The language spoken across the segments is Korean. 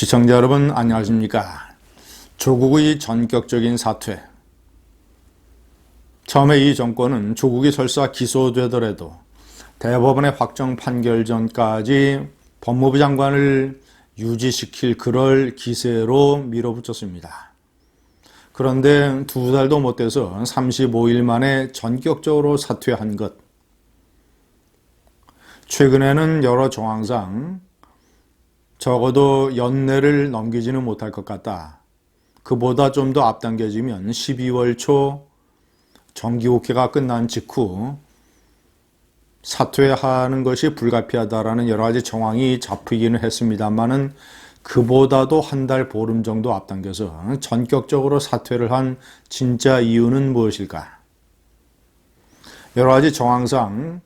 시청자 여러분 안녕하십니까? 조국의 전격적인 사퇴. 처음에 이 정권은 조국이 설사 기소되더라도 대법원의 확정 판결 전까지 법무부 장관을 유지시킬 그럴 기세로 밀어붙였습니다. 그런데 두 달도 못 돼서 35일 만에 전격적으로 사퇴한 것. 최근에는 여러 정황상 적어도 연내를 넘기지는 못할 것 같다. 그보다 좀 더 앞당겨지면 12월 초 정기국회가 끝난 직후 사퇴하는 것이 불가피하다라는 여러 가지 정황이 잡히기는 했습니다만은 그보다도 한 달 보름 정도 앞당겨서 전격적으로 사퇴를 한 진짜 이유는 무엇일까? 여러 가지 정황상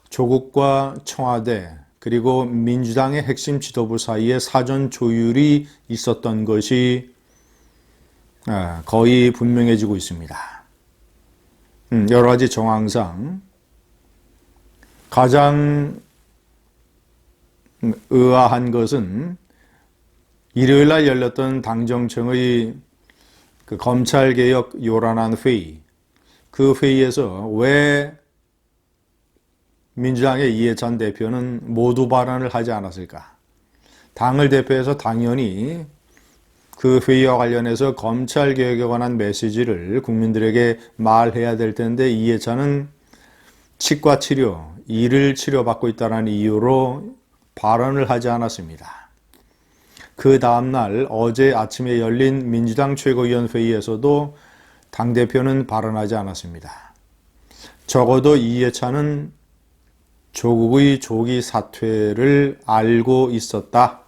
조국과 청와대 그리고 민주당의 핵심 지도부 사이에 사전 조율이 있었던 것이 거의 분명해지고 있습니다. 여러 가지 정황상 가장 의아한 것은 일요일 날 열렸던 당정청의 그 검찰개혁 요란한 회의, 그 회의에서 왜 민주당의 이해찬 대표는 모두 발언을 하지 않았을까? 당을 대표해서 당연히 그 회의와 관련해서 검찰개혁에 관한 메시지를 국민들에게 말해야 될 텐데 이해찬은 치과 치료, 이를 치료받고 있다는 이유로 발언을 하지 않았습니다. 그 다음날 어제 아침에 열린 민주당 최고위원 회의에서도 당대표는 발언하지 않았습니다. 적어도 이해찬은 조국의 조기 사퇴를 알고 있었다.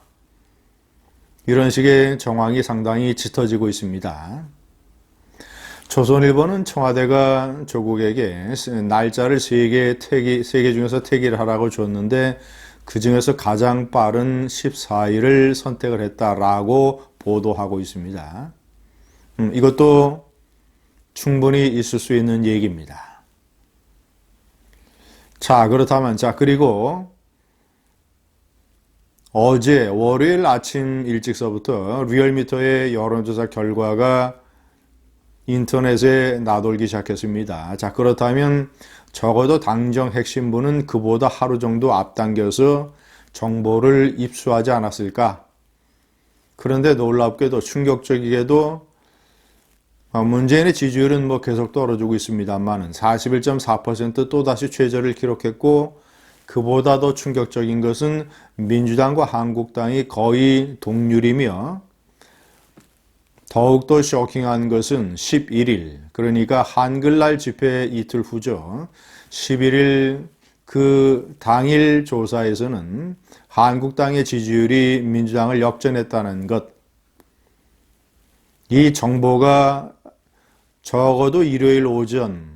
이런 식의 정황이 상당히 짙어지고 있습니다. 조선일보는 청와대가 조국에게 날짜를 3개 중에서 택일을 하라고 줬는데 그 중에서 가장 빠른 14일을 선택을 했다라고 보도하고 있습니다. 이것도 충분히 있을 수 있는 얘기입니다. 자, 그렇다면, 그리고 어제 월요일 아침 일찍서부터 리얼미터의 여론조사 결과가 인터넷에 나돌기 시작했습니다. 자, 그렇다면 적어도 당정 핵심부는 그보다 하루 정도 앞당겨서 정보를 입수하지 않았을까? 그런데 놀랍게도 충격적이게도 문재인의 지지율은 계속 떨어지고 있습니다만은 41.4% 또다시 최저를 기록했고 그보다 더 충격적인 것은 민주당과 한국당이 거의 동률이며 더욱더 쇼킹한 것은 11일 그러니까 한글날 집회 이틀 후죠. 11일 그 당일 조사에서는 한국당의 지지율이 민주당을 역전했다는 것. 이 정보가 적어도 일요일 오전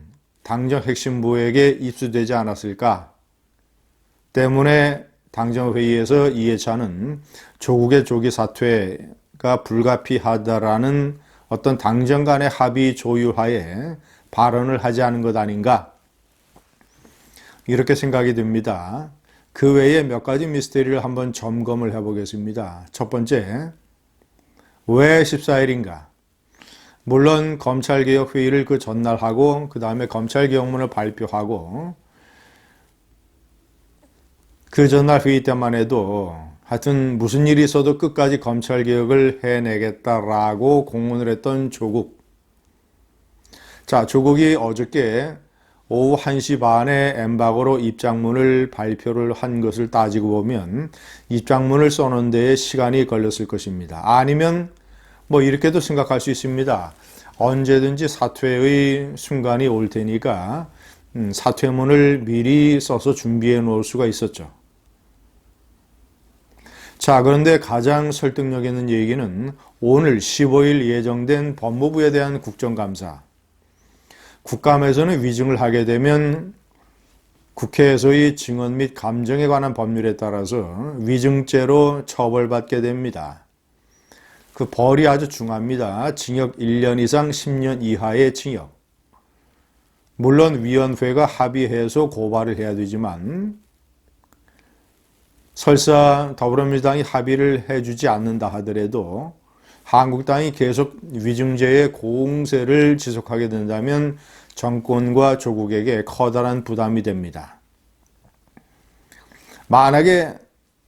당정 핵심부에게 입수되지 않았을까? 때문에 당정회의에서 이해찬은 조국의 조기 사퇴가 불가피하다라는 어떤 당정 간의 합의 조율하에 발언을 하지 않은 것 아닌가? 이렇게 생각이 듭니다. 그 외에 몇 가지 미스테리를 한번 점검을 해보겠습니다. 첫 번째, 왜 14일인가? 물론 검찰개혁 회의를 그 전날 하고 그 다음에 검찰개혁문을 발표하고 그 전날 회의 때만 해도 하여튼 무슨 일이 있어도 끝까지 검찰개혁을 해내겠다라고 공언을 했던 조국. 자, 조국이 어저께 오후 1시 반에 엠박으로 입장문을 발표를 한 것을 따지고 보면 입장문을 써놓은 데에 시간이 걸렸을 것입니다. 아니면 이렇게도 생각할 수 있습니다. 언제든지 사퇴의 순간이 올 테니까 사퇴문을 미리 써서 준비해 놓을 수가 있었죠. 자, 그런데 가장 설득력 있는 얘기는 오늘 15일 예정된 법무부에 대한 국정감사. 국감에서는 위증을 하게 되면 국회에서의 증언 및 감정에 관한 법률에 따라서 위증죄로 처벌받게 됩니다. 그 벌이 아주 중합니다. 징역 1년 이상 10년 이하의 징역. 물론 위원회가 합의해서 고발을 해야 되지만 설사 더불어민주당이 합의를 해주지 않는다 하더라도 한국당이 계속 위증제의 공세를 지속하게 된다면 정권과 조국에게 커다란 부담이 됩니다. 만약에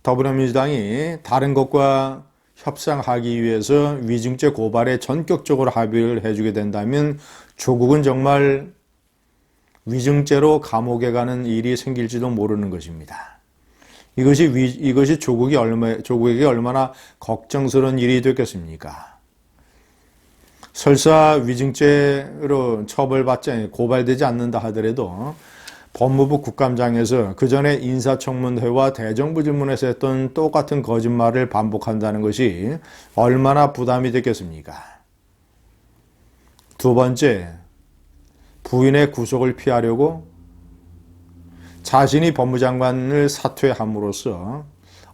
더불어민주당이 다른 것과 협상하기 위해서 위증죄 고발에 전격적으로 합의를 해주게 된다면 조국은 정말 위증죄로 감옥에 가는 일이 생길지도 모르는 것입니다. 이것이 조국에게 얼마나 걱정스러운 일이 됐겠습니까? 설사 위증죄로 고발되지 않는다 하더라도 법무부 국감장에서 그 전에 인사청문회와 대정부 질문에서 했던 똑같은 거짓말을 반복한다는 것이 얼마나 부담이 됐겠습니까? 두 번째, 부인의 구속을 피하려고 자신이 법무장관을 사퇴함으로써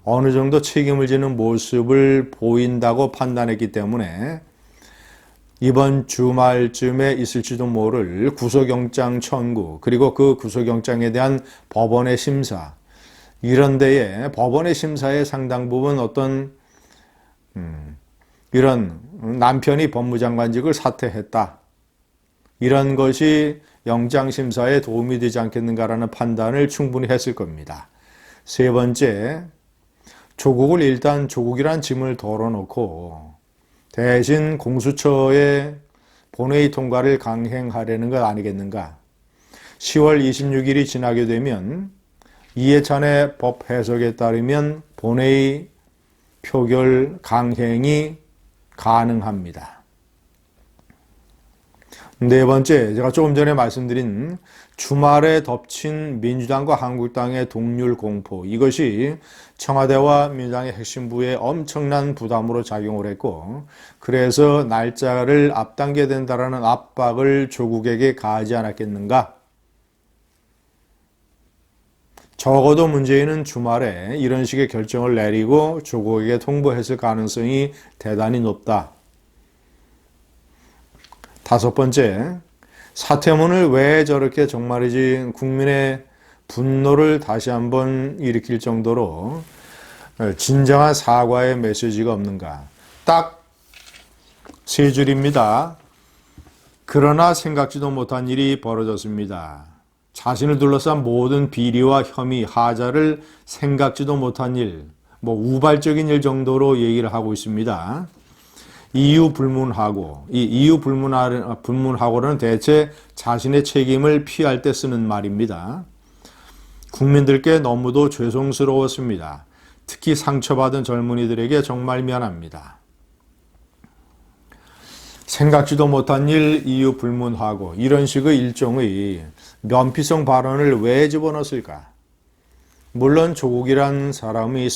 어느 정도 책임을 지는 모습을 보인다고 판단했기 때문에 이번 주말쯤에 있을지도 모를 구속영장 청구, 그리고 그 구속영장에 대한 법원의 심사, 이런 데에 법원의 심사의 상당 부분 이런 남편이 법무장관직을 사퇴했다, 이런 것이 영장심사에 도움이 되지 않겠는가라는 판단을 충분히 했을 겁니다. 세 번째, 조국을 일단 조국이란 짐을 덜어놓고 대신 공수처의 본회의 통과를 강행하려는 것 아니겠는가. 10월 26일이 지나게 되면 이해찬의 법 해석에 따르면 본회의 표결 강행이 가능합니다. 네 번째, 제가 조금 전에 말씀드린 주말에 덮친 민주당과 한국당의 동률 공포, 이것이 청와대와 민주당의 핵심부에 엄청난 부담으로 작용을 했고, 그래서 날짜를 앞당겨야 된다라는 압박을 조국에게 가하지 않았겠는가? 적어도 문재인은 주말에 이런 식의 결정을 내리고 조국에게 통보했을 가능성이 대단히 높다. 다섯 번째, 사퇴문을 왜 저렇게 정말이지 국민의 분노를 다시 한번 일으킬 정도로 진정한 사과의 메시지가 없는가. 딱 세 줄입니다. 그러나 생각지도 못한 일이 벌어졌습니다. 자신을 둘러싼 모든 비리와 혐의, 하자를 생각지도 못한 일, 우발적인 일 정도로 얘기를 하고 있습니다. 이유 불문하고, 이 이유 불문하고는 대체 자신의 책임을 피할 때 쓰는 말입니다. 국민들께 너무도 죄송스러웠습니다. 특히 상처받은 젊은이들에게 정말 미안합니다. 생각지도 못한 일, 이유 불문하고, 이런 식의 일종의 면피성 발언을 왜 집어넣었을까? 물론 조국이란 사람의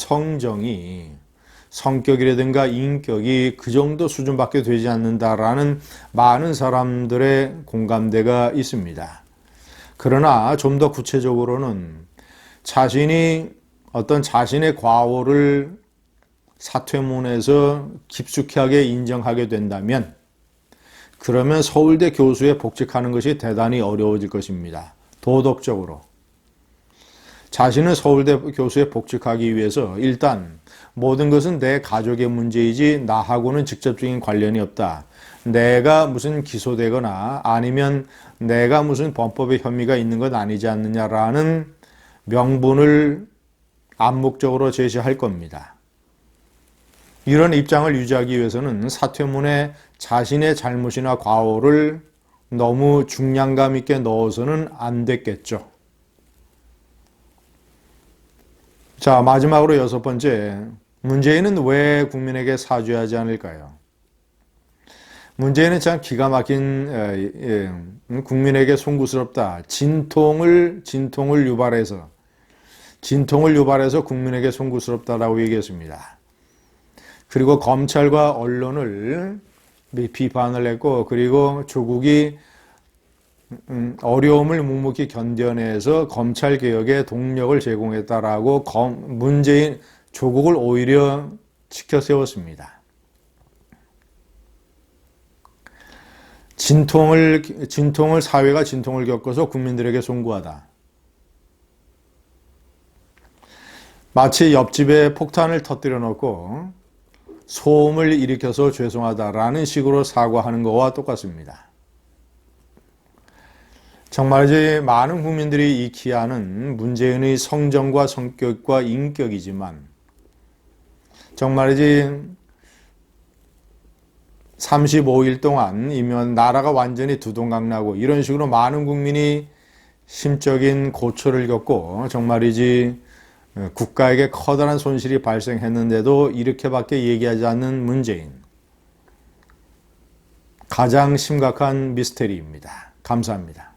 성격이라든가 인격이 그 정도 수준밖에 되지 않는다라는 많은 사람들의 공감대가 있습니다. 그러나 좀 더 구체적으로는 자신의 과오를 사퇴문에서 깊숙하게 인정하게 된다면, 그러면 서울대 교수에 복직하는 것이 대단히 어려워질 것입니다. 도덕적으로. 자신은 서울대 교수에 복직하기 위해서 일단 모든 것은 내 가족의 문제이지 나하고는 직접적인 관련이 없다. 내가 무슨 기소되거나 아니면 내가 무슨 범법의 혐의가 있는 것 아니지 않느냐라는 명분을 암묵적으로 제시할 겁니다. 이런 입장을 유지하기 위해서는 사퇴문에 자신의 잘못이나 과오를 너무 중량감 있게 넣어서는 안 됐겠죠. 자, 마지막으로 여섯 번째, 문재인은 왜 국민에게 사죄하지 않을까요? 문재인은 참 기가 막힌 국민에게 송구스럽다. 진통을 유발해서 국민에게 송구스럽다라고 얘기했습니다. 그리고 검찰과 언론을 비판을 했고, 그리고 조국이 어려움을 묵묵히 견뎌내서 검찰 개혁에 동력을 제공했다라고 조국을 오히려 치켜 세웠습니다. 사회가 진통을 겪어서 국민들에게 송구하다. 마치 옆집에 폭탄을 터뜨려 놓고 소음을 일으켜서 죄송하다라는 식으로 사과하는 것과 똑같습니다. 정말이지 많은 국민들이 익히하는 문재인의 성정과 성격과 인격이지만 정말이지 35일 동안이면 나라가 완전히 두동강나고 이런 식으로 많은 국민이 심적인 고초를 겪고 정말이지 국가에게 커다란 손실이 발생했는데도 이렇게밖에 얘기하지 않는 문재인. 가장 심각한 미스테리입니다. 감사합니다.